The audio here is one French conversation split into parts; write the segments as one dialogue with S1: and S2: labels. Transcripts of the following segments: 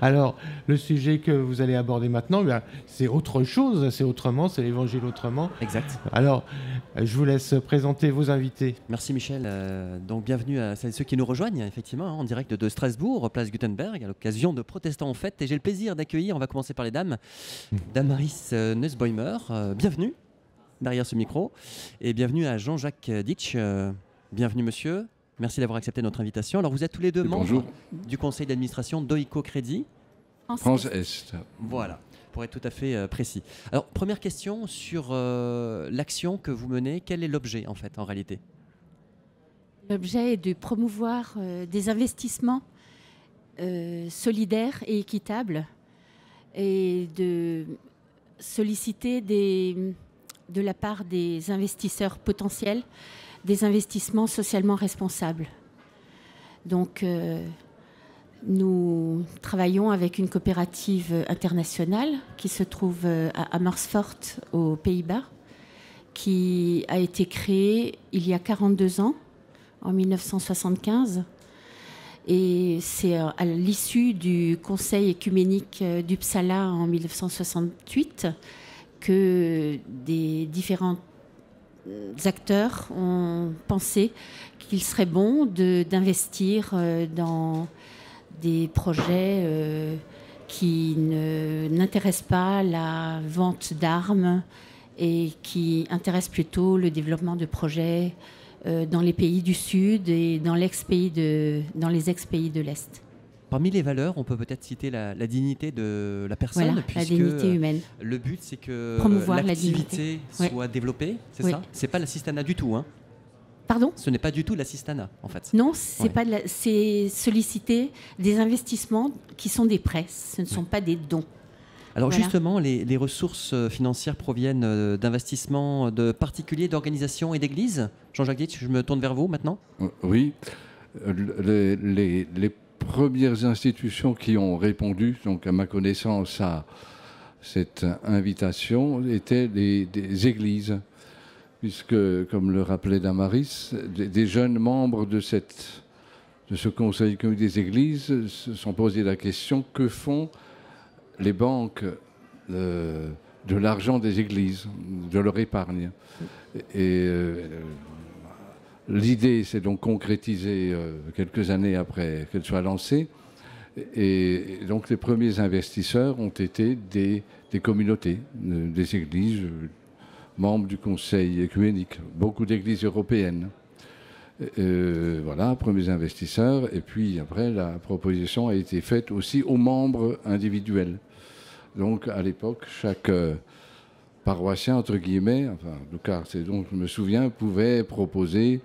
S1: Alors, le sujet que vous allez aborder maintenant, c'est autre chose, c'est autrement, c'est l'évangile autrement.
S2: Exact.
S1: Alors, je vous laisse présenter vos invités.
S2: Merci Michel. Donc bienvenue à celles et ceux qui nous rejoignent, effectivement, en direct de Strasbourg, place Gutenberg, à l'occasion de Protestants en fête. Et j'ai le plaisir d'accueillir, on va commencer par les dames, Damaris Nussbäumer, bienvenue derrière ce micro. Et bienvenue à Jean-Jacques Ditsch. Bienvenue monsieur. Merci d'avoir accepté notre invitation. Alors vous êtes tous les deux membres du conseil d'administration d'Oiko Crédit
S3: France Est.
S2: Voilà, pour être tout à fait précis. Alors première question sur l'action que vous menez. Quel est l'objet en fait en réalité?
S4: L'objet est de promouvoir des investissements solidaires et équitables et de solliciter de la part des investisseurs potentiels des investissements socialement responsables. Donc, nous travaillons avec une coopérative internationale qui se trouve à Amersfoort, aux Pays-Bas, qui a été créée il y a 42 ans, en 1975. Et c'est à l'issue du Conseil écuménique d'Uppsala en 1968 que des différents acteurs ont pensé qu'il serait bon d'investir dans des projets qui n'intéressent pas la vente d'armes et qui intéressent plutôt le développement de projets dans les pays du Sud et dans les ex-pays de l'Est.
S2: Parmi les valeurs, on peut peut-être citer la dignité de la personne,
S4: voilà,
S2: puisque
S4: la dignité humaine.
S2: Le but, c'est que l'activité soit développée, c'est ça? C'est pas l'assistanat du tout, hein?
S4: Pardon?
S2: Ce n'est pas du tout l'assistanat, en fait.
S4: Non, c'est solliciter des investissements qui sont des prêts, ce ne sont pas des dons.
S2: Alors justement, les ressources financières proviennent d'investissements de particuliers, d'organisations et d'églises. Jean-Jacques Ditsch, je me tourne vers vous maintenant.
S3: Oui. Les premières institutions qui ont répondu, donc à ma connaissance, à cette invitation étaient des églises, puisque, comme le rappelait Damaris, des jeunes membres de ce conseil commun des églises se sont posé la question: que font les banques de l'argent des églises, de leur épargne? Et l'idée s'est donc concrétisée quelques années après qu'elle soit lancée. Et donc les premiers investisseurs ont été des communautés, des églises, membres du Conseil œcuménique, beaucoup d'églises européennes. Voilà, premiers investisseurs. Et puis après, la proposition a été faite aussi aux membres individuels. Donc à l'époque, chaque paroissien, entre guillemets, enfin, en tout cas, c'est donc, je me souviens, pouvait proposer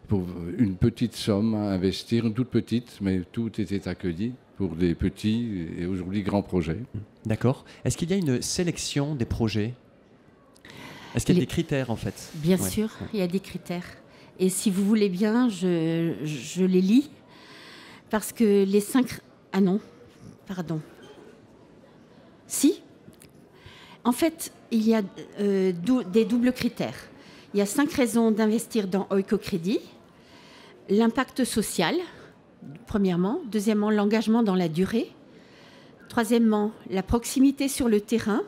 S3: pour une petite somme à investir, une toute petite, mais tout était accueilli pour des petits et aujourd'hui grands projets.
S2: D'accord. Est-ce qu'il y a une sélection des projets? Est-ce qu'il y a des critères, en fait?
S4: Bien sûr, il y a des critères. Et si vous voulez bien, je les lis, parce que les 5... Ah non, pardon. Si. En fait, il y a des doubles critères. Il y a 5 raisons d'investir dans Oiko Crédit. L'impact social, premièrement. Deuxièmement, l'engagement dans la durée. Troisièmement, la proximité sur le terrain.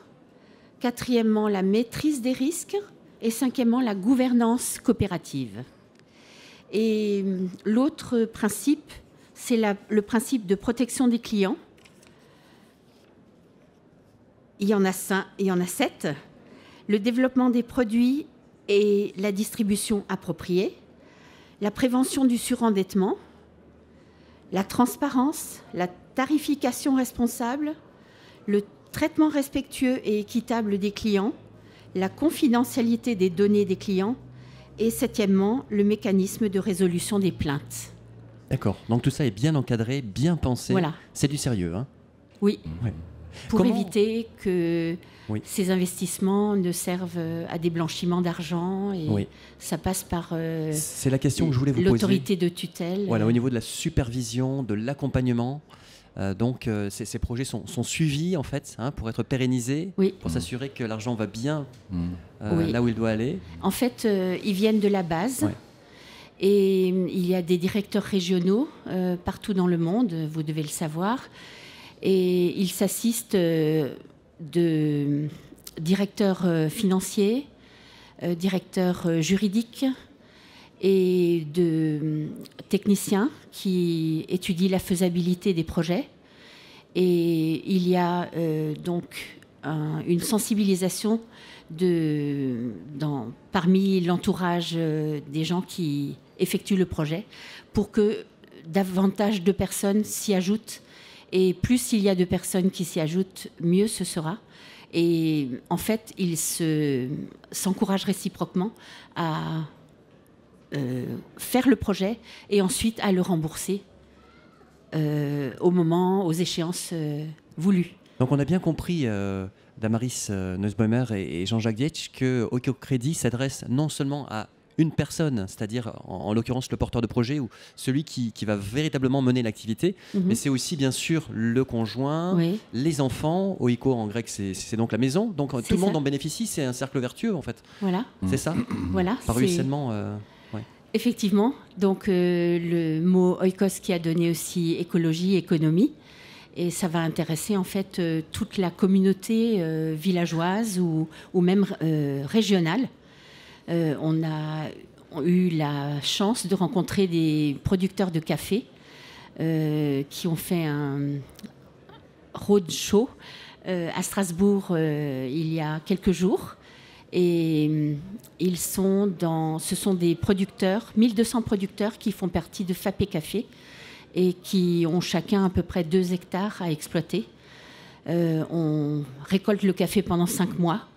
S4: Quatrièmement, la maîtrise des risques. Et cinquièmement, la gouvernance coopérative. Et l'autre principe, c'est le principe de protection des clients. Il y en a 7. Le développement des produits et la distribution appropriée. La prévention du surendettement. La transparence, la tarification responsable. Le traitement respectueux et équitable des clients. La confidentialité des données des clients et septièmement, le mécanisme de résolution des plaintes.
S2: D'accord, donc tout ça est bien encadré, bien pensé.
S4: Voilà.
S2: C'est du sérieux, hein?
S4: Oui, pour éviter que ces investissements ne servent à des blanchiments d'argent et ça passe par
S2: c'est la question que je voulais vous poser.
S4: L'autorité de tutelle.
S2: Voilà, au niveau de la supervision, de l'accompagnement. Donc ces projets sont suivis en fait pour être pérennisés, pour s'assurer que l'argent va bien là où il doit aller.
S4: En fait, ils viennent de la base et il y a des directeurs régionaux partout dans le monde, vous devez le savoir. Et il s'assiste de directeurs financiers, directeurs juridiques et de techniciens qui étudient la faisabilité des projets. Et il y a donc une sensibilisation parmi l'entourage des gens qui effectuent le projet pour que davantage de personnes s'y ajoutent. Et plus il y a de personnes qui s'y ajoutent, mieux ce sera. Et en fait, ils s'encouragent réciproquement à faire le projet et ensuite à le rembourser aux échéances voulues.
S2: Donc on a bien compris, Damaris Nussbaumer et Jean-Jacques Dietsch, que Oikocrédit s'adresse non seulement à une personne, c'est-à-dire en l'occurrence le porteur de projet ou celui qui va véritablement mener l'activité, mais c'est aussi bien sûr le conjoint, les enfants. Oiko en grec c'est donc la maison, donc tout le monde en bénéficie, c'est un cercle vertueux en fait.
S4: Voilà.
S2: C'est ça.
S4: Voilà.
S2: Par ruissellement.
S4: Effectivement, donc le mot oikos qui a donné aussi écologie, économie, et ça va intéresser en fait toute la communauté villageoise ou même régionale. On a eu la chance de rencontrer des producteurs de café qui ont fait un roadshow à Strasbourg il y a quelques jours. Et ce sont des producteurs, 1200 producteurs qui font partie de Fapé Café et qui ont chacun à peu près 2 hectares à exploiter. On récolte le café pendant 5 mois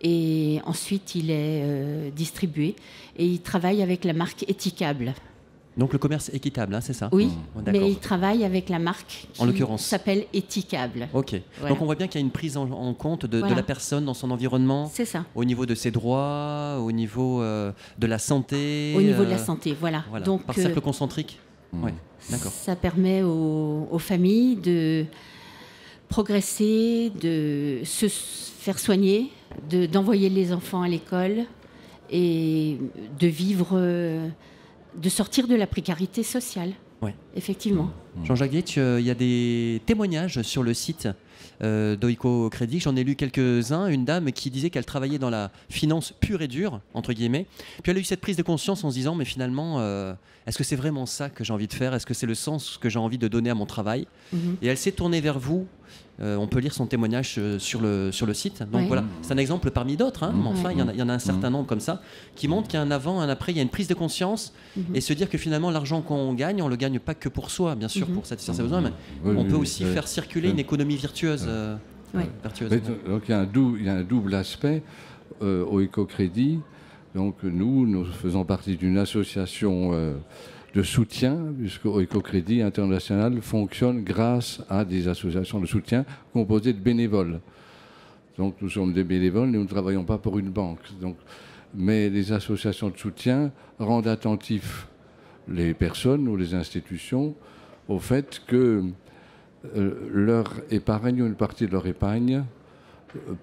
S4: et ensuite il est distribué. Et ils travaillent avec la marque Éthicable.
S2: Donc le commerce équitable, hein, c'est ça?
S4: Oui, mais ils travaillent avec la marque qui s'appelle Éthicable.
S2: Ok. Voilà. Donc on voit bien qu'il y a une prise en compte de la personne dans son environnement.
S4: C'est ça.
S2: Au niveau de ses droits, au niveau de la santé.
S4: Au niveau de la santé, voilà.
S2: Donc, par cercle concentrique.
S4: Ouais, d'accord. Ça permet aux familles de progresser, de se faire soigner, d'envoyer les enfants à l'école et de vivre... de sortir de la précarité sociale. Oui. Effectivement.
S2: Jean-Jacques Dietsch, il y a des témoignages sur le site d'Oikocrédit. J'en ai lu quelques-uns. Une dame qui disait qu'elle travaillait dans la finance pure et dure, entre guillemets. Puis elle a eu cette prise de conscience en se disant, mais finalement, est-ce que c'est vraiment ça que j'ai envie de faire? Est-ce que c'est le sens que j'ai envie de donner à mon travail? Et elle s'est tournée vers vous. On peut lire son témoignage sur le site. Donc voilà, c'est un exemple parmi d'autres. Hein, mais enfin, il y en a un certain nombre comme ça qui montrent qu'il y a un avant, un après, il y a une prise de conscience et se dire que finalement, l'argent qu'on gagne, on ne le gagne pas que pour soi, bien sûr, pour satisfaire ses besoins, mais on peut aussi faire circuler une économie virtueuse.
S3: Donc il y a un double aspect au Oikocrédit. Donc nous faisons partie d'une association de soutien, puisque Oikocrédit International fonctionne grâce à des associations de soutien composées de bénévoles. Donc nous sommes des bénévoles, nous ne travaillons pas pour une banque. Mais les associations de soutien rendent attentifs les personnes ou les institutions au fait que leur épargne ou une partie de leur épargne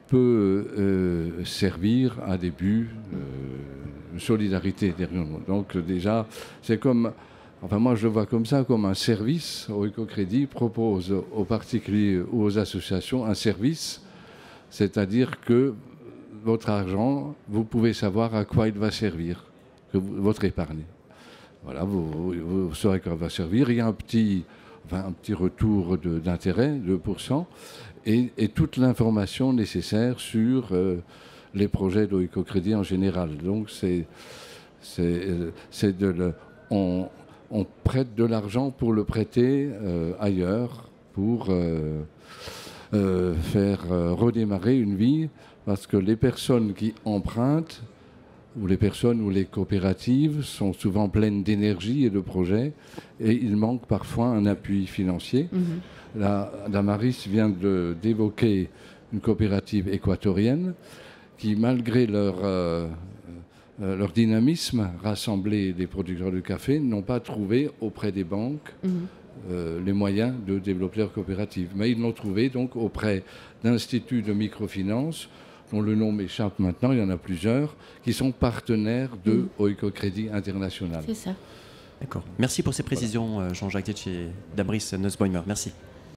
S3: peut servir à des buts de solidarité derrière nous. Donc déjà, c'est comme, enfin moi je le vois comme ça, comme un service. Oikocrédit propose aux particuliers ou aux associations un service, c'est-à-dire que votre argent, vous pouvez savoir à quoi il va servir, votre épargne. Voilà, vous saurez à quoi il va servir. Il y a un petit retour d'intérêt, 2%, et toute l'information nécessaire sur les projets d'Oikocrédit en général. Donc on prête de l'argent pour le prêter ailleurs, pour faire redémarrer une vie, parce que les personnes qui empruntent, ou les personnes ou les coopératives sont souvent pleines d'énergie et de projets, et il manque parfois un appui financier. Damaris vient d'évoquer une coopérative équatorienne qui, malgré leur dynamisme, rassembler des producteurs de café, n'ont pas trouvé auprès des banques les moyens de développer leur coopérative. Mais ils l'ont trouvé donc auprès d'instituts de microfinance, dont le nom m'échappe maintenant, il y en a plusieurs, qui sont partenaires de Oikocrédit International.
S4: C'est ça.
S2: D'accord. Merci pour ces précisions, Jean-Jacques Dietsch et Damaris Nussbaumer. Merci.